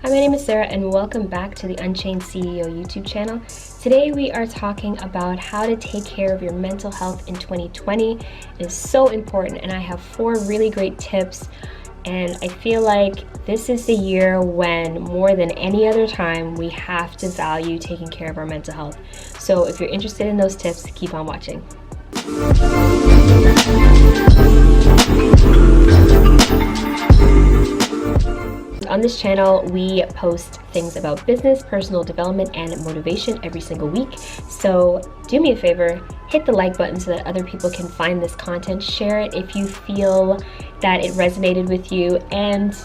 Hi, my name is Sarah and welcome back to the Unchained CEO YouTube channel. Today we are talking about how to take care of your mental health in 2020. It is so important and I have 4 really great tips, and I feel like this is the year when more than any other time we have to value taking care of our mental health. So if you're interested in those tips, keep on watching. On this channel, we post things about business, personal development, and motivation every single week. So do me a favor, hit the like button so that other people can find this content. Share it if you feel that it resonated with you. And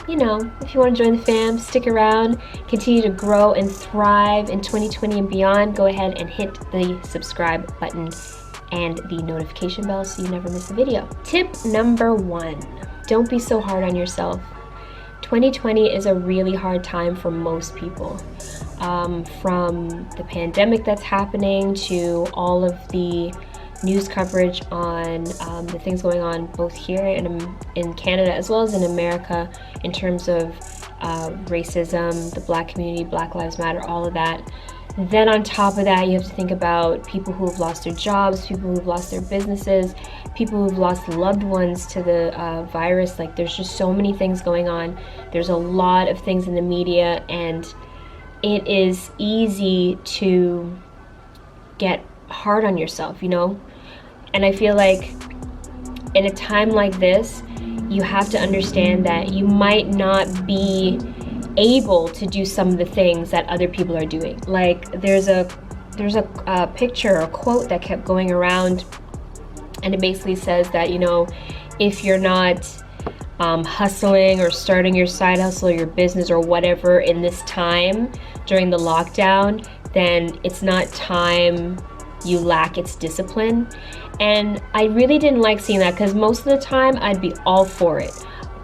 you know, if you want to join the fam, stick around, continue to grow and thrive in 2020 and beyond, go ahead and hit the subscribe button and the notification bell so you never miss a video. Tip number 1, don't be so hard on yourself. 2020 is a really hard time for most people. From the pandemic that's happening to all of the news coverage on the things going on both here in Canada as well as in America in terms of racism, the Black community, Black Lives Matter, all of that. Then on top of that, you have to think about people who have lost their jobs, people who have lost their businesses, people who have lost loved ones to the virus. Like, there's just so many things going on. There's a lot of things in the media, and it is easy to get hard on yourself, you know? And I feel like in a time like this, you have to understand that you might not be able to do some of the things that other people are doing. Like, there's a picture, a quote that kept going around, and it basically says that, you know, if you're not hustling or starting your side hustle or your business or whatever in this time during the lockdown, then it's not time you lack, it's discipline. And I really didn't like seeing that, because most of the time I'd be all for it,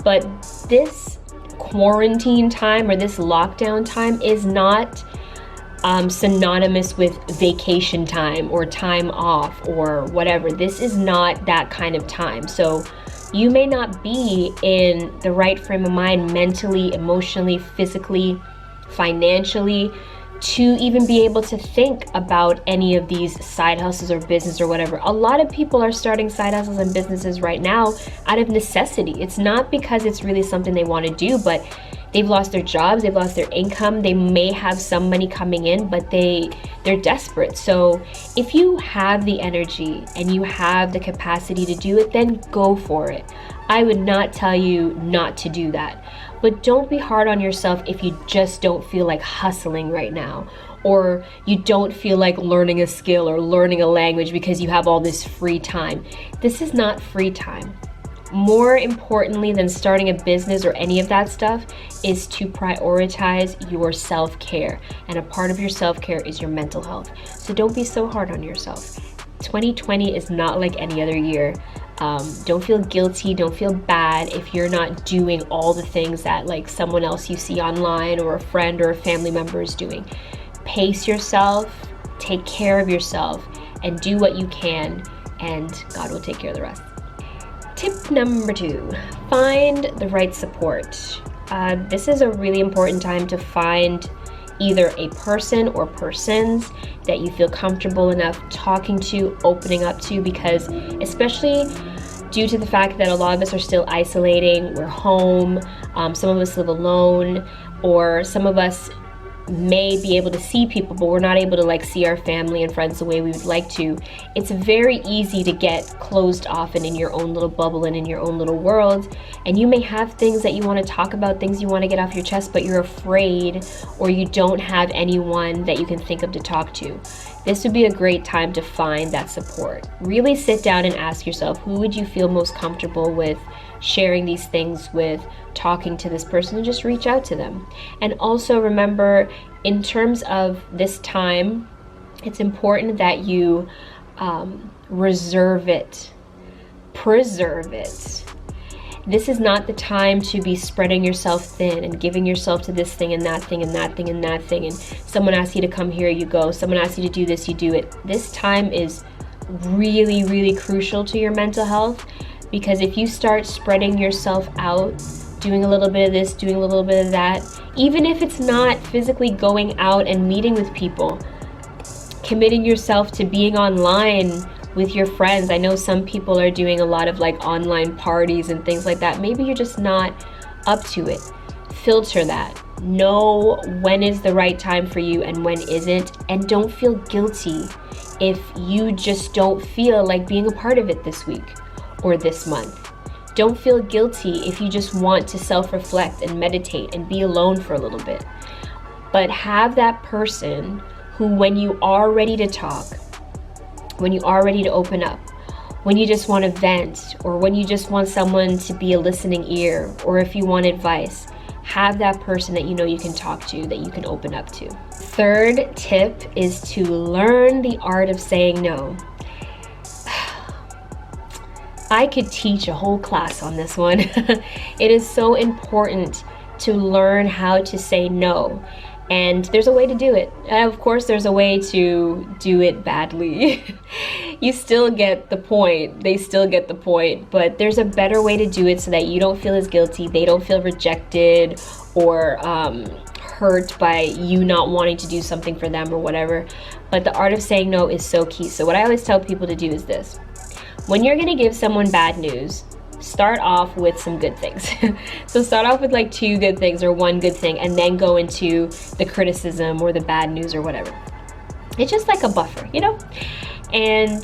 but this quarantine time or this lockdown time is not synonymous with vacation time or time off or whatever. This is not that kind of time. So you may not be in the right frame of mind mentally, emotionally, physically, financially to even be able to think about any of these side hustles or business or whatever. A lot of people are starting side hustles and businesses right now out of necessity. It's not because it's really something they want to do, but they've lost their jobs, they've lost their income, they may have some money coming in, but they're desperate. So if you have the energy and you have the capacity to do it, then go for it. I would not tell you not to do that. But don't be hard on yourself if you just don't feel like hustling right now, or you don't feel like learning a skill or learning a language because you have all this free time. This is not free time. More importantly than starting a business or any of that stuff is to prioritize your self-care. And a part of your self-care is your mental health. So don't be so hard on yourself. 2020 is not like any other year. Don't feel guilty, don't feel bad if you're not doing all the things that like someone else you see online or a friend or a family member is doing. Pace yourself, take care of yourself, and do what you can, and God will take care of the rest. Tip number 2, find the right support. This is a really important time to find either a person or persons that you feel comfortable enough talking to, opening up to, because especially due to the fact that a lot of us are still isolating, we're home, some of us live alone, or some of us may be able to see people, but we're not able to like see our family and friends the way we would like to. It's very easy to get closed off and in your own little bubble and in your own little world, and you may have things that you want to talk about, things you want to get off your chest, but you're afraid or you don't have anyone that you can think of to talk to. This would be a great time to find that support. Really sit down and ask yourself, who would you feel most comfortable with sharing these things with, talking to this person, and just reach out to them. And also remember, in terms of this time, it's important that you reserve it, preserve it. This is not the time to be spreading yourself thin and giving yourself to this thing and that thing and that thing and that thing, and someone asks you to come here, you go, someone asks you to do this, you do it. This time is really, really crucial to your mental health, because if you start spreading yourself out doing a little bit of this, doing a little bit of that. Even if it's not physically going out and meeting with people, committing yourself to being online with your friends. I know some people are doing a lot of like online parties and things like that. Maybe you're just not up to it. Filter that. Know when is the right time for you and when isn't, and don't feel guilty if you just don't feel like being a part of it this week or this month. Don't feel guilty if you just want to self-reflect and meditate and be alone for a little bit. But have that person who, when you are ready to talk, when you are ready to open up, when you just want to vent, or when you just want someone to be a listening ear, or if you want advice, have that person that you know you can talk to, that you can open up to. Third tip is to learn the art of saying no. I could teach a whole class on this one. It is so important to learn how to say no. And there's a way to do it. Of course, there's a way to do it badly. You still get the point. They still get the point. But there's a better way to do it so that you don't feel as guilty. They don't feel rejected or hurt by you not wanting to do something for them or whatever. But the art of saying no is so key. So what I always tell people to do is this. When you're going to give someone bad news, start off with some good things. So start off with like 2 good things or 1 good thing, and then go into the criticism or the bad news or whatever. It's just like a buffer, you know? And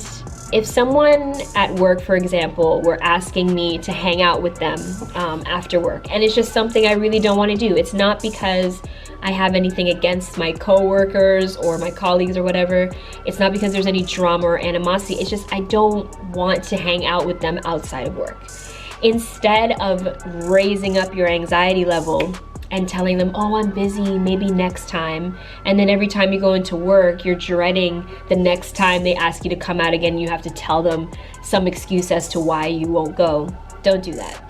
if someone at work, for example, were asking me to hang out with them after work, and it's just something I really don't want to do, it's not because I have anything against my coworkers or my colleagues or whatever. It's not because there's any drama or animosity. It's just I don't want to hang out with them outside of work. Instead of raising up your anxiety level and telling them, oh, I'm busy, maybe next time. And then every time you go into work, you're dreading the next time they ask you to come out again, you have to tell them some excuse as to why you won't go. Don't do that.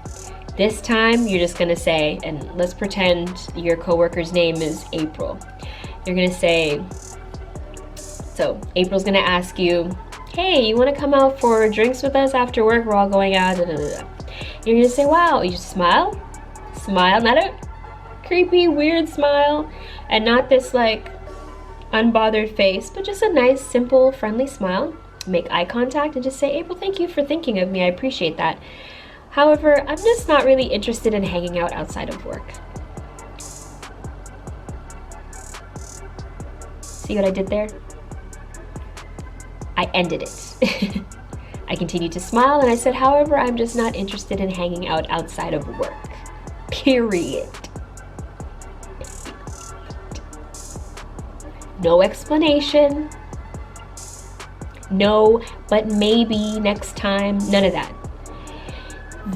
This time, you're just gonna say, and let's pretend your coworker's name is April. You're gonna say, so April's gonna ask you, hey, you wanna come out for drinks with us after work? We're all going out, da, da, da, da. You're gonna say, wow, you just smile, not a creepy, weird smile, and not this like unbothered face, but just a nice, simple, friendly smile. Make eye contact and just say, April, thank you for thinking of me, I appreciate that. However, I'm just not really interested in hanging out outside of work. See what I did there? I ended it. I continued to smile and I said, however, I'm just not interested in hanging out outside of work. Period. No explanation. No, but maybe next time. None of that.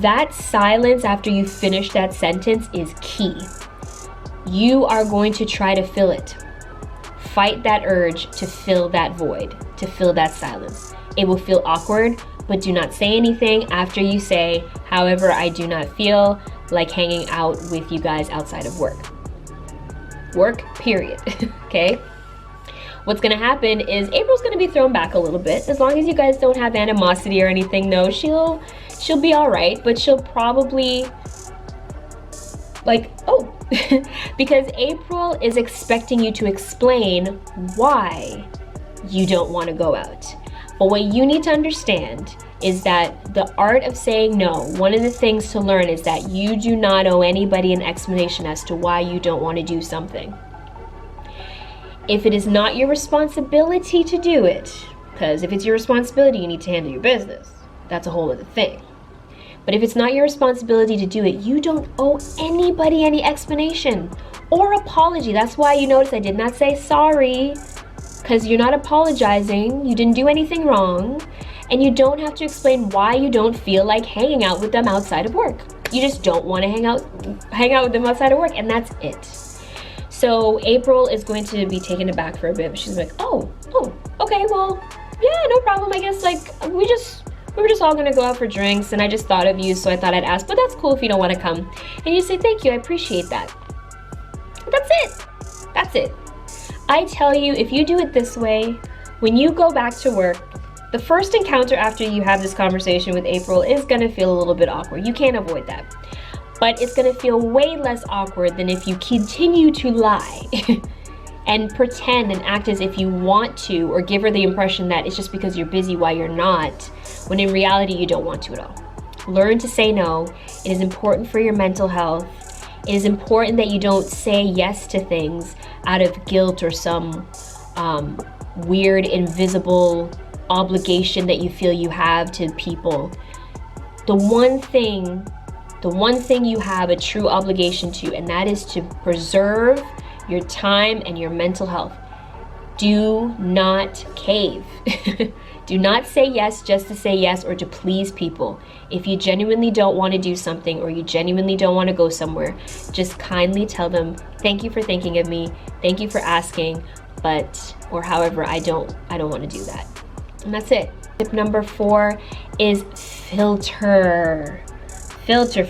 That silence after you finish that sentence is key. You are going to try to fill it. Fight that urge to fill that void, to fill that silence. It will feel awkward, but do not say anything after you say, however, I do not feel like hanging out with you guys outside of work. Work, period. Okay? What's gonna happen is April's gonna be thrown back a little bit. As long as you guys don't have animosity or anything, no, she'll be all right, but she'll probably like, oh, because April is expecting you to explain why you don't want to go out. But what you need to understand is that the art of saying no, one of the things to learn is that you do not owe anybody an explanation as to why you don't want to do something. If it is not your responsibility to do it, because if it's your responsibility, you need to handle your business. That's a whole other thing. But if it's not your responsibility to do it, you don't owe anybody any explanation or apology. That's why you notice I did not say sorry, because you're not apologizing. You didn't do anything wrong. And you don't have to explain why you don't feel like hanging out with them outside of work. You just don't want to hang out with them outside of work, and that's it. So April is going to be taken aback for a bit. She's like, oh, okay, well, yeah, no problem. I guess like we were just all gonna go out for drinks and I just thought of you, so I thought I'd ask, but that's cool if you don't wanna come. And you say, thank you, I appreciate that. That's it, that's it. I tell you, if you do it this way, when you go back to work, the first encounter after you have this conversation with April is gonna feel a little bit awkward. You can't avoid that. but it's gonna feel way less awkward than if you continue to lie and pretend and act as if you want to, or give her the impression that it's just because you're busy while you're not, when in reality you don't want to at all. Learn to say no. It is important for your mental health. It is important that you don't say yes to things out of guilt or some weird invisible obligation that you feel you have to people. The one thing you have a true obligation to, and that is to preserve your time and your mental health. Do not cave. Do not say yes just to say yes or to please people. If you genuinely don't want to do something, or you genuinely don't want to go somewhere, just kindly tell them, thank you for thinking of me, thank you for asking, but, or however, I don't want to do that. And that's it. Tip number 4 is filter. Filter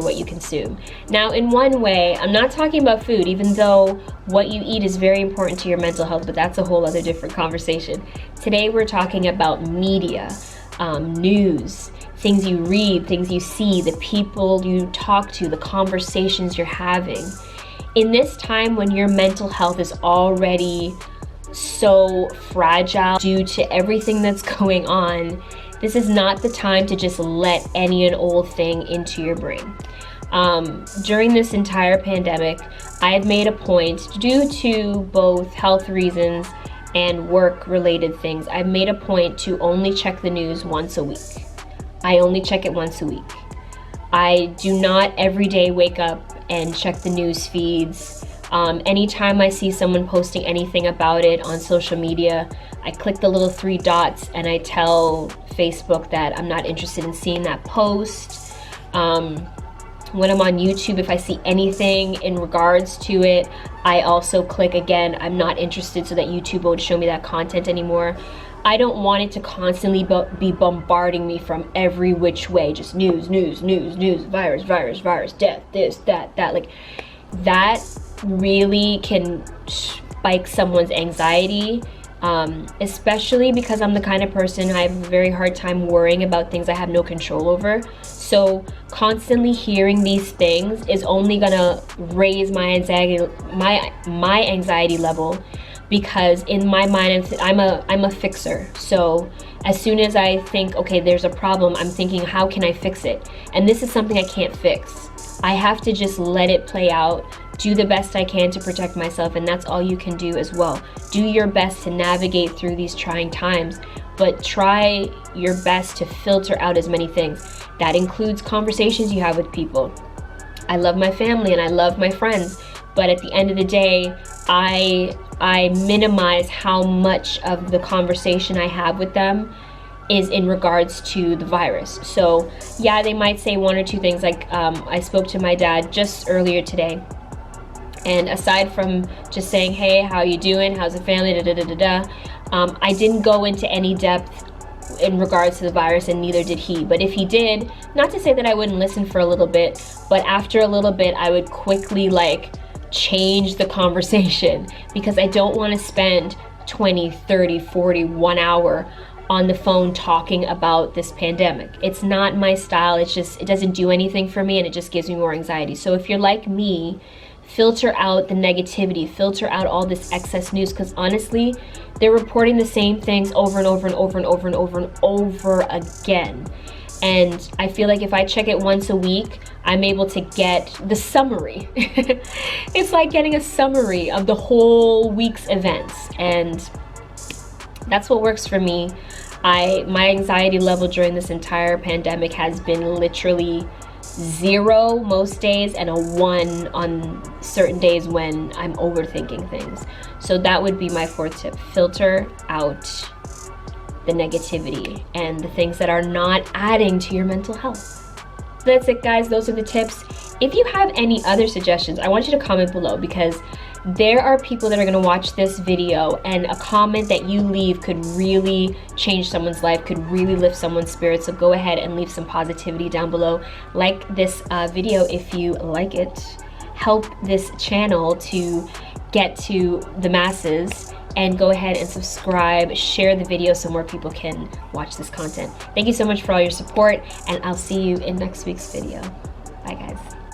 what you consume. Now, in one way, I'm not talking about food, even though what you eat is very important to your mental health, but that's a whole other different conversation. Today, we're talking about media, news, things you read, things you see, the people you talk to, the conversations you're having. In this time when your mental health is already so fragile due to everything that's going on, this is not the time to just let any and old thing into your brain. During this entire pandemic, I have made a point, due to both health reasons and work-related things, I've made a point to only check the news once a week. I only check it once a week. I do not every day wake up and check the news feeds. Anytime I see someone posting anything about it on social media, I click the little 3 dots and I tell Facebook that I'm not interested in seeing that post. When I'm on YouTube, if I see anything in regards to it, I also click again, I'm not interested, so that YouTube won't show me that content anymore. I don't want it to constantly be bombarding me from every which way, just news, virus, death, this, that. Like, that really can spike someone's anxiety, especially because I'm the kind of person, I have a very hard time worrying about things I have no control over. So constantly hearing these things is only gonna raise my anxiety, my anxiety level, because in my mind I'm a fixer. So as soon as I think, okay, there's a problem, I'm thinking, how can I fix it? And this is something I can't fix. I have to just let it play out, do the best I can to protect myself, and that's all you can do as well. Do your best to navigate through these trying times, but try your best to filter out as many things. That includes conversations you have with people. I love my family and I love my friends, but at the end of the day, I minimize how much of the conversation I have with them is in regards to the virus. So yeah, they might say 1 or 2 things, like I spoke to my dad just earlier today, and aside from just saying, hey, how you doing, how's the family, I didn't go into any depth in regards to the virus, and neither did he. But if he did, not to say that I wouldn't listen for a little bit, but after a little bit I would quickly like change the conversation, because I don't want to spend 20, 30, 40, 1 hour on the phone talking about this pandemic. It's not my style. It's just, it doesn't do anything for me, and it just gives me more anxiety. So if you're like me, filter out the negativity, filter out all this excess news, because honestly, they're reporting the same things over and over and over and over and over and over again. And I feel like if I check it once a week, I'm able to get the summary. It's like getting a summary of the whole week's events, and that's what works for me. My anxiety level during this entire pandemic has been literally 0 most days, and a 1 on certain days when I'm overthinking things. So that would be my 4th tip. Filter out the negativity and the things that are not adding to your mental health. That's it, guys. Those are the tips. If you have any other suggestions, I want you to comment below, because there are people that are going to watch this video, and a comment that you leave could really change someone's life, could really lift someone's spirits. So go ahead and leave some positivity down below. Like this video if you like it. Help this channel to get to the masses, and go ahead and subscribe, share the video so more people can watch this content. Thank you so much for all your support, and I'll see you in next week's video. Bye guys.